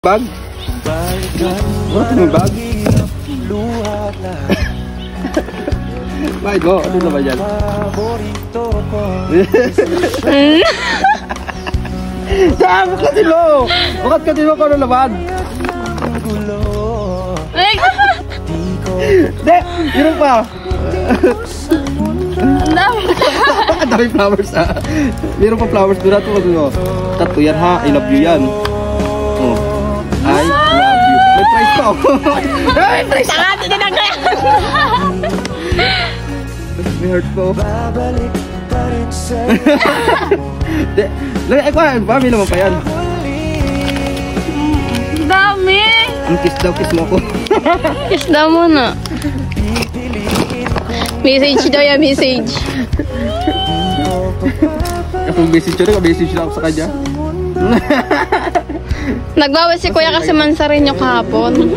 Bag? What yung bag? Bakit mo? Ano naman yan? Saan? Bakat din mo! Bakat ka din mo kung ano naman? Hindi! Yun pa! Ang dami flowers ha! Meron pa flowers doon natin mo. Tatlo yan ha! I love you yan! Oh. I love you. May price pa ako. May price pa! Saka din ang kaya! May heart po. Ay, mami naman pa yan. Dami! Ang kiss daw, kiss mo ko. Kiss daw muna. Message daw yan, message. Kung message na, message na ako sa kanya. Nagbawas si kuya kasi mansa rin yung kahapon.